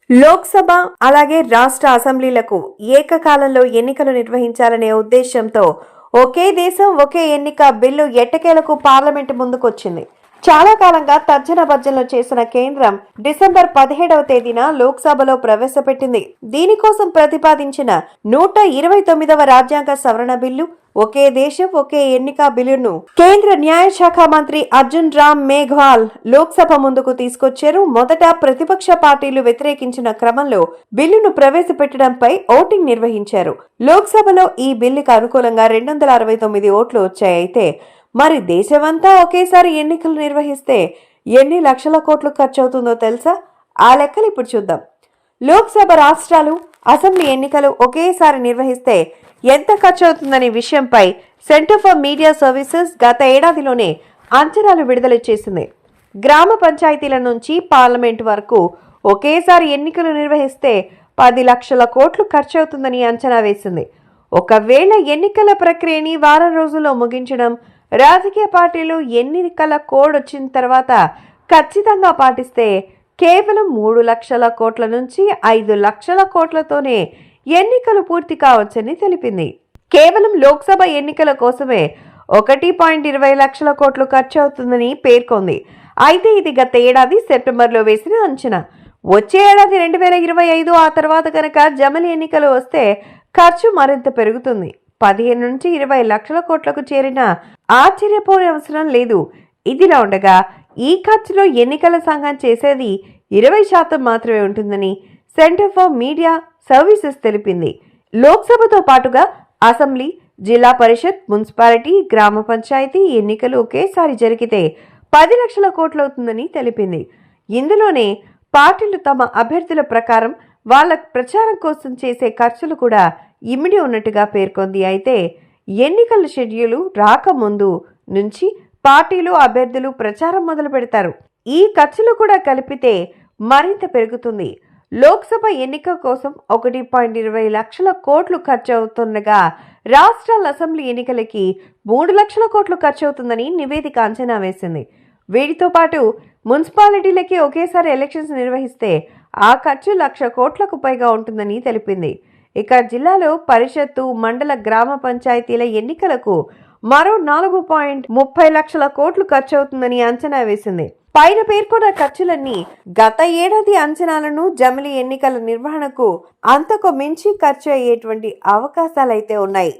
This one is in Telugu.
లోక్సభ అలాగే రాష్ట్ర అసెంబ్లీలకు ఏకకాలంలో ఎన్నికలు నిర్వహించాలనే ఉద్దేశంతో ఒకే దేశం ఒకే ఎన్నిక బిల్లు ఎట్టకేలకు పార్లమెంటు ముందుకొచ్చింది. చాలా కాలంగా తర్జన భర్జనలు చేసిన కేంద్రం డిసెంబర్ 17వ తేదీన లోక్సభలో ప్రవేశపెట్టింది. దీనికోసం ప్రతిపాదించిన 129వ రాజ్యాంగ సవరణ బిల్లు ఒకే దేశం ఒకే ఎన్నిక బిల్లును కేంద్ర న్యాయశాఖ మంత్రి అర్జున్ రామ్ మేఘ్వాల్ లోక్సభ ముందుకు తీసుకొచ్చారు. మొదట ప్రతిపక్ష పార్టీలు వ్యతిరేకించిన క్రమంలో బిల్లును ప్రవేశపెట్టడంపై ఓటింగ్ నిర్వహించారు. లోక్సభలో ఈ బిల్లుకు అనుకూలంగా 269 ఓట్లు వచ్చాయి. అయితే మరి దేశమంతా ఒకేసారి ఎన్నికలు నిర్వహిస్తే ఎన్ని లక్షల కోట్లు ఖర్చు అవుతుందో తెలుసా? ఆ లెక్కలు ఇప్పుడు చూద్దాం. లోక్సభ, రాష్ట్రాలు, అసెంబ్లీ ఎన్నికలు ఒకేసారి నిర్వహిస్తే ఎంత ఖర్చు అవుతుందనే విషయంపై సెంటర్ ఫర్ మీడియా సర్వీసెస్ గత ఏడాదిలోనే అంచనాలు విడుదల చేసింది. గ్రామ పంచాయతీల నుంచి పార్లమెంట్ వరకు ఒకేసారి ఎన్నికలు నిర్వహిస్తే 10 లక్షల కోట్లు ఖర్చు అవుతుందని అంచనా వేసింది. ఒకవేళ ఎన్నికల ప్రక్రియని వారం రోజుల్లో ముగించడం, రాజకీయ పార్టీలు ఎన్నికల కోడ్ వచ్చిన తర్వాత ఖచ్చితంగా పాటిస్తే కేవలం 3 లక్షల కోట్ల నుంచి 5 లక్షల కోట్లతోనే ఎన్నికలు పూర్తి కావచ్చని తెలిపింది. కేవలం లోక్సభ ఎన్నికల కోసమే 1.20 లక్షల కోట్లు ఖర్చు అవుతుందని పేర్కొంది. అయితే ఇది గత ఏడాది సెప్టెంబర్లో వేసిన అంచనా. వచ్చే ఏడాది 2025 ఆ తర్వాత కనుక జమిలి ఎన్నికలు వస్తే ఖర్చు మరింత పెరుగుతుంది. 15 నుంచి 20 లక్షల కోట్లకు చేరిన ఆశ్చర్యపోయే అవసరం లేదు. ఇదిలా ఉండగా ఈ ఖర్చులో ఎన్నికల సంఘం చేసేది 20% మాత్రమే ఉంటుందని సెంటర్ ఫర్ మీడియా సర్వీసెస్ తెలిపింది. లోక్సభతో పాటుగా అసెంబ్లీ, జిల్లా పరిషత్, మున్సిపాలిటీ, గ్రామ పంచాయతీ ఎన్నికలు ఒకేసారి జరిగితే 10 లక్షల కోట్లు అవుతుందని తెలిపింది. ఇందులోనే పార్టీలు తమ అభ్యర్థుల ప్రకారం వాళ్ళ ప్రచారం కోసం చేసే ఖర్చులు కూడా ఇమిడి ఉన్నట్టుగా పేర్కొంది. అయితే ఎన్నికల షెడ్యూలు రాకముందు నుంచి పార్టీలు, అభ్యర్థులు ప్రచారం మొదలు పెడతారు. ఈ ఖర్చులు కూడా కలిపితే మరింత పెరుగుతుంది. లోక్సభ ఎన్నిక కోసం 1.20 లక్షల కోట్లు ఖర్చు అవుతుండగా రాష్ట్రాల అసెంబ్లీ ఎన్నికలకి 3 లక్షల కోట్లు ఖర్చు అవుతుందని నివేదిక అంచనా వేసింది. వీటితో పాటు మున్సిపాలిటీలకి ఒకేసారి ఎలక్షన్స్ నిర్వహిస్తే ఆ ఖర్చు 1,00,000 కోట్లకు పైగా ఉంటుందని తెలిపింది. ఇక జిల్లాలో పరిషత్తు, మండల, గ్రామ పంచాయతీల ఎన్నికలకు మరో 4.30 లక్షల కోట్లు ఖర్చు అవుతుందని అంచనా వేసింది. పైన పేర్కొన్న ఖర్చులన్నీ గత ఏడాది అంచనాలను జమిలి ఎన్నికల నిర్వహణకు అంతకు మించి ఖర్చు అయ్యేటువంటి అవకాశాలైతే ఉన్నాయి.